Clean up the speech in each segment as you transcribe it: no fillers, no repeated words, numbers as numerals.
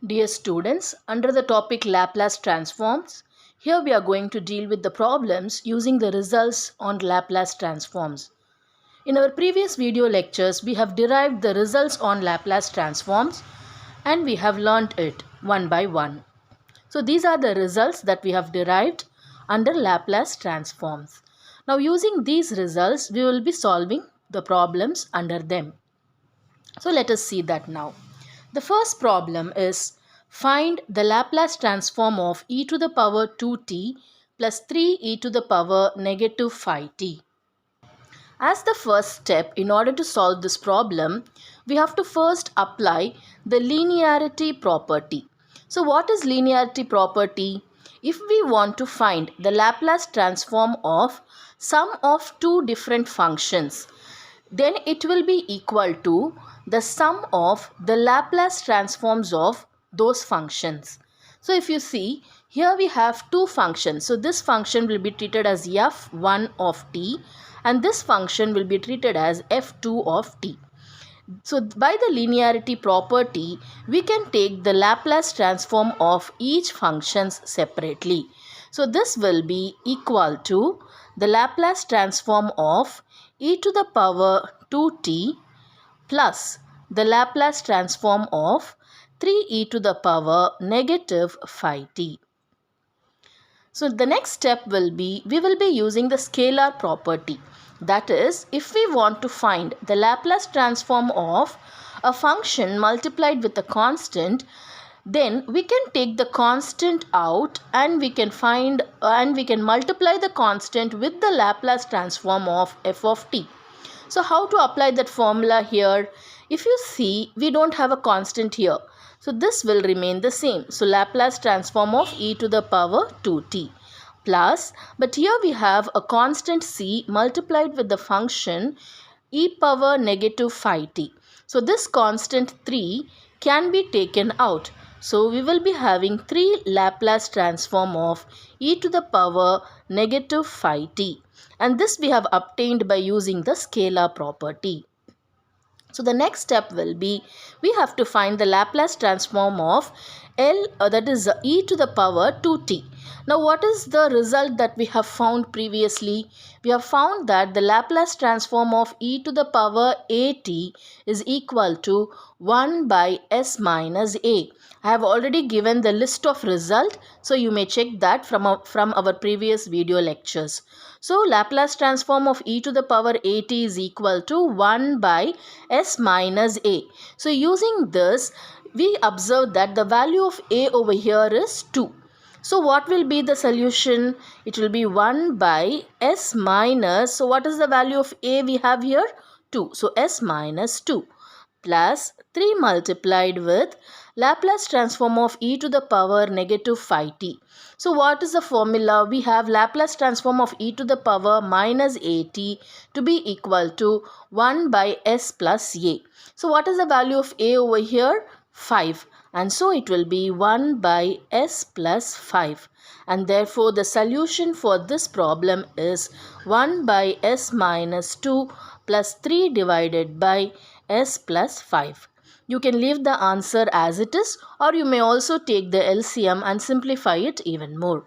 Dear students, under the topic Laplace transforms, here we are going to deal with the problems using the results on Laplace transforms. In our previous video lectures, we have derived the results on Laplace transforms and we have learnt it one by one. So these are the results that we have derived under Laplace transforms. Now using these results, we will be solving the problems under them. So let us see that now. The first problem is find the Laplace transform of e to the power 2t plus 3e to the power negative 5t. As the first step in order to solve this problem, we have to first apply the linearity property. So what is linearity property? If we want to find the Laplace transform of sum of two different functions, then it will be equal to the sum of the Laplace transforms of those functions. So if you see, here we have two functions. So this function will be treated as f1 of t and this function will be treated as f2 of t. So by the linearity property, we can take the Laplace transform of each functions separately. So this will be equal to the Laplace transform of e to the power 2t plus the Laplace transform of 3e to the power negative 5t. So the next step will be, we will be using the scalar property. That is, if we want to find the Laplace transform of a function multiplied with a constant, then we can take the constant out and we can multiply the constant with the Laplace transform of f of t. So how to apply that formula here? If you see, we don't have a constant here. So this will remain the same. So Laplace transform of e to the power 2t plus, but here we have a constant c multiplied with the function e power negative 5t. So this constant 3 can be taken out. So we will be having 3 Laplace transform of e to the power negative 5t. And this we have obtained by using the scalar property. So the next step will be, we have to find the Laplace transform of that is e to the power 2t. Now what is the result that we have found previously? We have found that the Laplace transform of e to the power at is equal to 1 by s minus a. I have already given the list of result, so you may check that from our previous video lectures. So Laplace transform of e to the power at is equal to 1 by s minus a. So using this, we observe that the value of a over here is 2. So what will be the solution? It will be 1 by s minus, so what is the value of a we have here? 2. So s minus 2 plus 3 multiplied with Laplace transform of e to the power negative 5t. So what is the formula? We have Laplace transform of e to the power minus at to be equal to 1 by s plus a. So what is the value of a over here? 5. And so it will be 1 by s plus 5. And therefore the solution for this problem is 1 by s minus 2 plus 3 divided by s plus 5. You can leave the answer as it is, or you may also take the LCM and simplify it even more.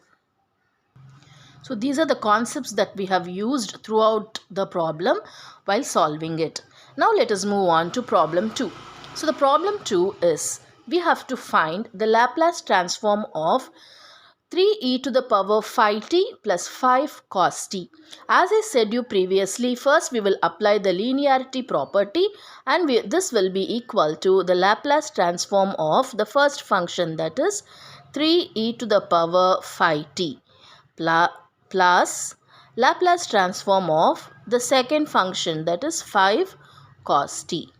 So these are the concepts that we have used throughout the problem while solving it. Now let us move on to problem 2. So the problem 2 is, we have to find the Laplace transform of 3e to the power 5t plus 5 cos t. As I said you previously, first we will apply the linearity property and this will be equal to the Laplace transform of the first function, that is 3e to the power 5t plus Laplace transform of the second function, that is 5 cos t.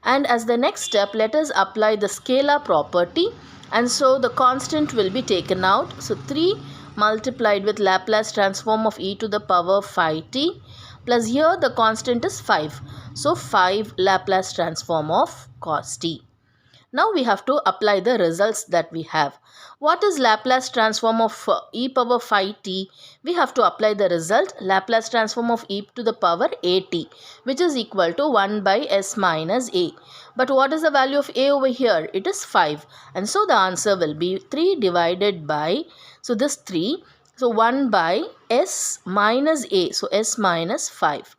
And as the next step, let us apply the scalar property, and so the constant will be taken out. So 3 multiplied with Laplace transform of e to the power 5t plus here the constant is 5. So 5 Laplace transform of cos t. Now we have to apply the results that we have. What is Laplace transform of e power phi t? We have to apply the result Laplace transform of e to the power at, which is equal to 1 by s minus a. But what is the value of a over here? It is 5. And so the answer will be 3 divided by, so this 3, so 1 by s minus a, so s minus 5,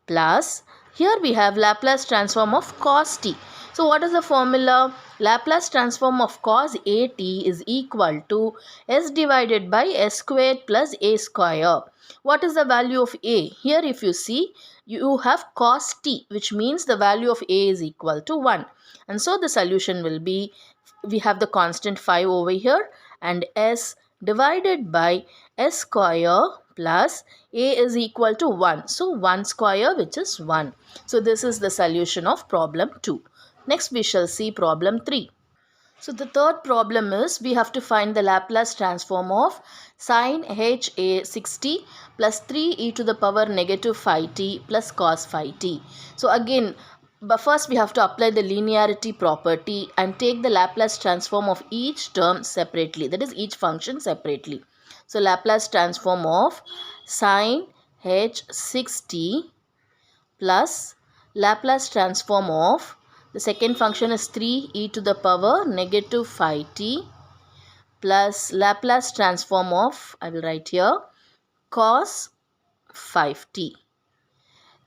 plus here we have Laplace transform of cos t. So what is the formula? Laplace transform of cos at is equal to s divided by s squared plus a square. What is the value of a? Here if you see, you have cos t, which means the value of a is equal to 1. And so the solution will be, we have the constant 5 over here, and s divided by s square plus a is equal to 1. So 1 square, which is 1. So this is the solution of problem 2. Next we shall see problem 3. So the third problem is we have to find the Laplace transform of sin h a 60 plus 3 e to the power negative phi t plus cos phi t. So again, but first we have to apply the linearity property and take the Laplace transform of each term separately, that is each function separately. So Laplace transform of sin h 60 plus Laplace transform of, the second function is 3 e to the power negative phi t plus Laplace transform of, I will write here, cos 5t.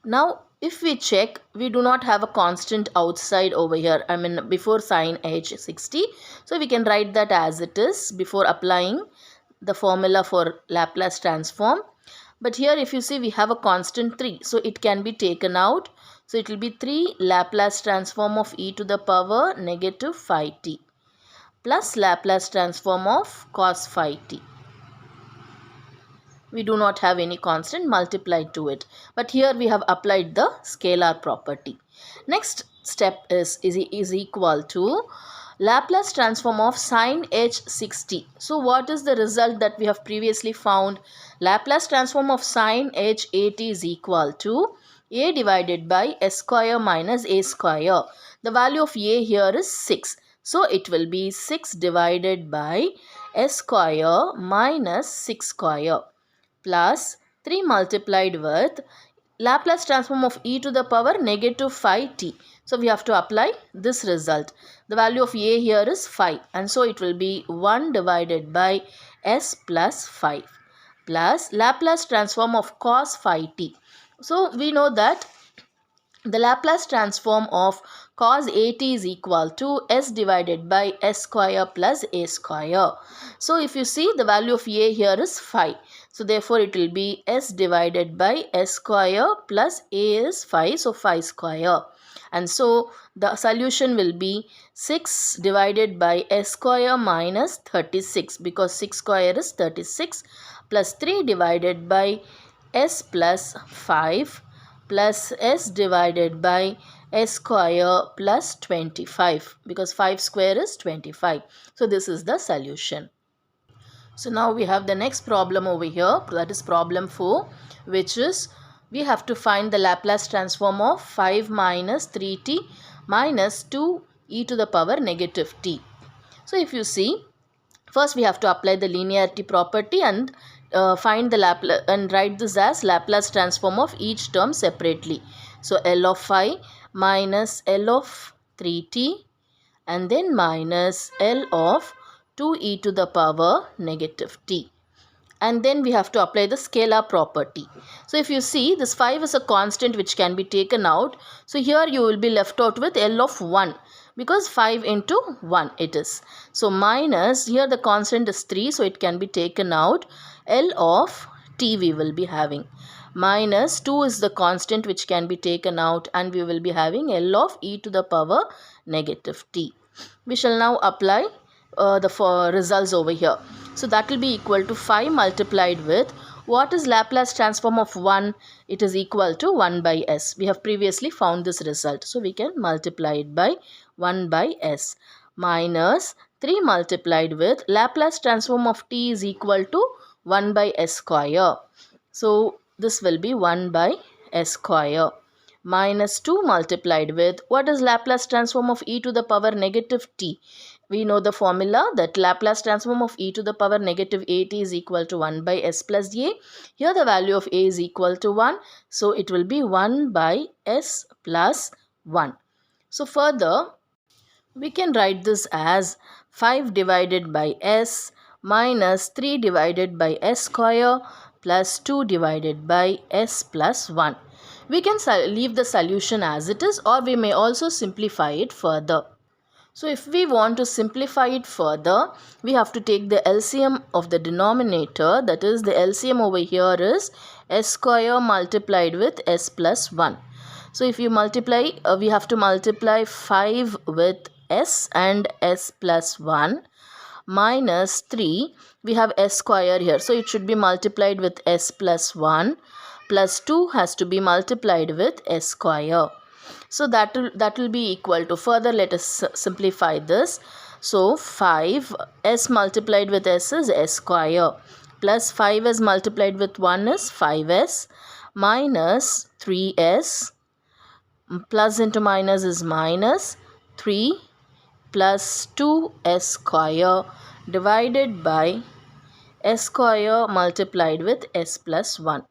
Now if we check, we do not have a constant outside over here, I mean before sin h 60. So we can write that as it is before applying the formula for Laplace transform. But here if you see, we have a constant 3. So it can be taken out. So it will be 3 Laplace transform of e to the power negative phi t plus Laplace transform of cos phi t. We do not have any constant multiplied to it. But here we have applied the scalar property. Next step is equal to Laplace transform of sin h 60. So what is the result that we have previously found? Laplace transform of sin h 80 is equal to a divided by s square minus a square. The value of a here is 6. So it will be 6 divided by s square minus 6 square plus 3 multiplied with Laplace transform of e to the power negative phi t. So we have to apply this result. The value of a here is 5, and so it will be 1 divided by s plus 5 plus Laplace transform of cos phi t. So we know that the Laplace transform of cos at is equal to s divided by s square plus a square. So if you see, the value of a here is 5. So therefore it will be s divided by s square plus a is 5. So 5 square. And so the solution will be 6 divided by s square minus 36, because 6 square is 36, plus 3 divided by s plus 5 plus s divided by s square plus 25, because 5 square is 25. So this is the solution. So now we have the next problem over here, that is problem 4, which is we have to find the Laplace transform of 5 minus 3t minus 2 e to the power negative t. So if you see, first we have to apply the linearity property and find the Laplace and write this as Laplace transform of each term separately. So L of phi minus L of 3t and then minus L of 2 e to the power negative t. And then we have to apply the scalar property. So if you see, this 5 is a constant which can be taken out. So here you will be left out with L of 1, because 5 into 1 it is. So minus, here the constant is 3, so it can be taken out. L of t we will be having. Minus 2 is the constant which can be taken out, and we will be having L of e to the power negative t. We shall now apply the results over here. So that will be equal to 5 multiplied with, what is Laplace transform of 1? It is equal to 1 by s. We have previously found this result. So we can multiply it by 1 by s minus 3 multiplied with Laplace transform of t is equal to 1 by s square. So this will be 1 by s square minus 2 multiplied with, what is Laplace transform of e to the power negative t? We know the formula that Laplace transform of e to the power negative at is equal to 1 by s plus a. Here the value of a is equal to 1. So it will be 1 by s plus 1. So further, we can write this as 5 divided by s minus 3 divided by s square plus 2 divided by s plus 1. We can leave the solution as it is, or we may also simplify it further. So if we want to simplify it further, we have to take the LCM of the denominator. That is, the LCM over here is s square multiplied with s plus 1. So if you multiply, we have to multiply 5 with s and s plus 1 minus 3. We have s square here. So it should be multiplied with s plus 1 plus 2 has to be multiplied with s square. So that will be equal to, further let us simplify this. So 5 s multiplied with s is s square plus 5s multiplied with 1 is 5s minus 3s, plus into minus is minus 3 plus 2s square divided by s square multiplied with s plus 1.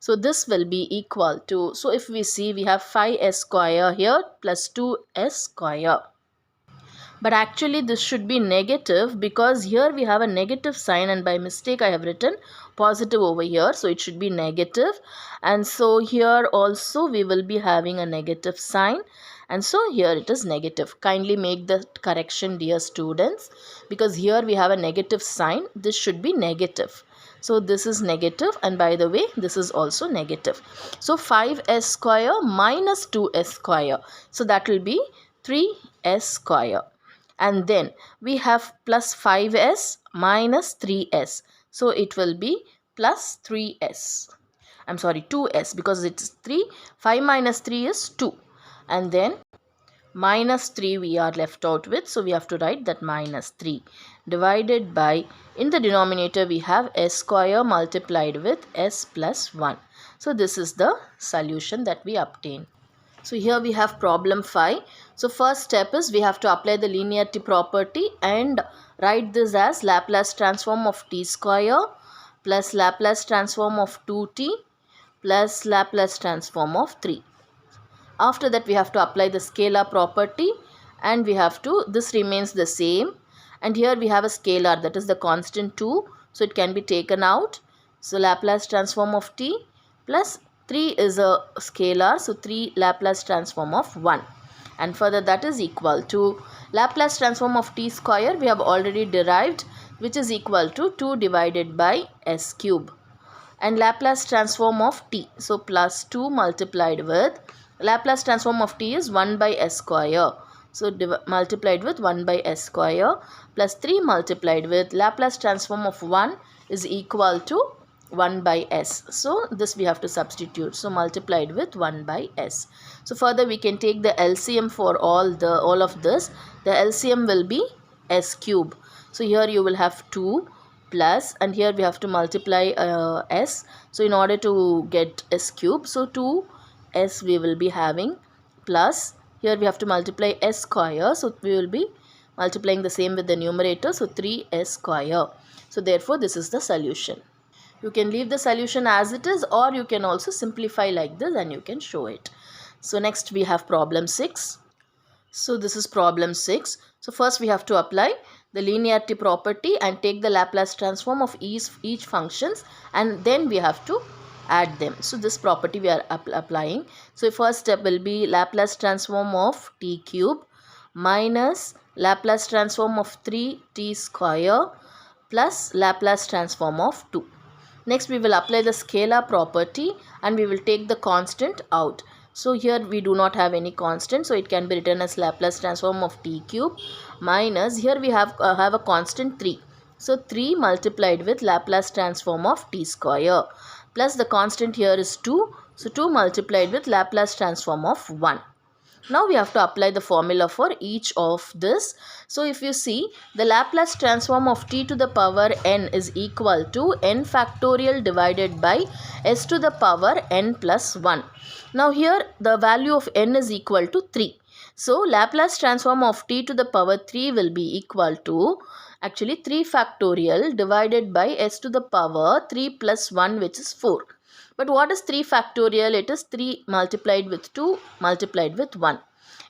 So this will be equal to, so if we see, we have 5s square here plus 2s square. But actually this should be negative, because here we have a negative sign and by mistake I have written positive over here. So it should be negative, and so here also we will be having a negative sign, and so here it is negative. Kindly make the correction, dear students, because here we have a negative sign. This should be negative. So this is negative, and by the way this is also negative. So 5s square minus 2s square. So that will be 3s square. And then we have plus 5s minus 3s. So it will be plus 3s. I'm sorry, 2s, because it's 3. 5 minus 3 is 2. And then minus 3 we are left out with. So we have to write that minus 3 divided by, in the denominator we have s square multiplied with s plus 1. So this is the solution that we obtain. So here we have problem 5. So first step is we have to apply the linearity property and write this as Laplace transform of t square plus Laplace transform of 2t plus Laplace transform of 3. After that we have to apply the scalar property, and we have to, this remains the same, and here we have a scalar, that is the constant 2, so it can be taken out. So Laplace transform of t plus 3 is a scalar, so 3 Laplace transform of 1, and further that is equal to Laplace transform of t square we have already derived, which is equal to 2 divided by s cube, and Laplace transform of t, so plus 2 multiplied with Laplace transform of t is 1 by s square. So multiplied with 1 by s square plus 3 multiplied with Laplace transform of 1 is equal to 1 by s. So this we have to substitute. So multiplied with 1 by s. So further we can take the LCM for all of this. The LCM will be s cube. So here you will have 2 plus, and here we have to multiply s. So in order to get s cube, so 2s we will be having, plus here we have to multiply s square, so we will be multiplying the same with the numerator, so 3s square. So therefore this is the solution. You can leave the solution as it is, or you can also simplify like this and you can show it. So next we have problem 6. So this is problem 6. So first we have to apply the linearity property and take the Laplace transform of each functions, and then we have to add them. So this property we are applying. So first step will be Laplace transform of t cube minus Laplace transform of 3t square plus Laplace transform of 2. Next we will apply the scalar property and we will take the constant out. So here we do not have any constant, so it can be written as Laplace transform of t cube minus, here we have a constant 3. So 3 multiplied with Laplace transform of t square plus the constant here is 2. So 2 multiplied with Laplace transform of 1. Now we have to apply the formula for each of this. So if you see, the Laplace transform of t to the power n is equal to n factorial divided by s to the power n plus 1. Now here the value of n is equal to 3. So Laplace transform of t to the power 3 will be equal to actually 3 factorial divided by s to the power 3 plus 1, which is 4. But what is 3 factorial? It is 3 multiplied with 2 multiplied with 1.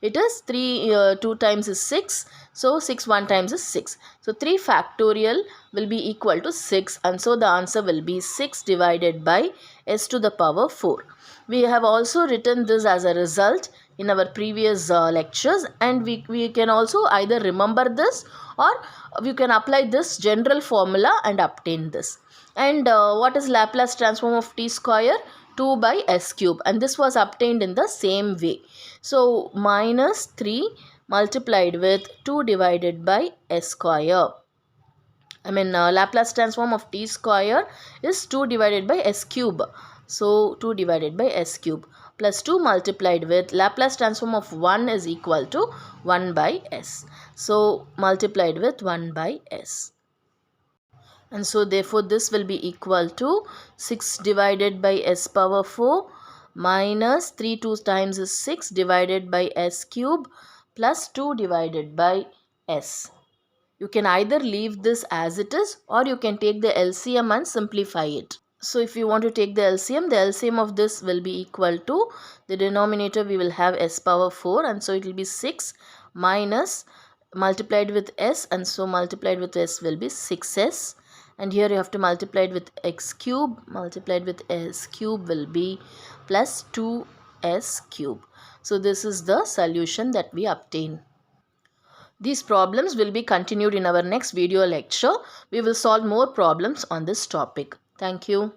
It is 3, 2 times is 6. So 6 1 times is 6. So 3 factorial will be equal to 6, and so the answer will be 6 divided by s to the power 4. We have also written this as a result in our previous lectures, and we can also either remember this or we can apply this general formula and obtain this. And what is Laplace transform of t square? 2 by s cube, and this was obtained in the same way. So minus 3 multiplied with 2 divided by s square. Laplace transform of t square is 2 divided by s cube. So 2 divided by s cube plus 2 multiplied with Laplace transform of 1 is equal to 1 by s. So multiplied with 1 by s. And so therefore this will be equal to 6 divided by s power 4 minus 3 2 times is 6 divided by s cube plus 2 divided by s. You can either leave this as it is or you can take the LCM and simplify it. So if you want to take the LCM of this will be equal to, the denominator we will have s power 4, and so it will be 6 minus multiplied with s, and so multiplied with s will be 6s, and here you have to multiply it with x cube, multiplied with s cube will be plus 2s cube. So this is the solution that we obtain. These problems will be continued in our next video lecture. We will solve more problems on this topic. Thank you.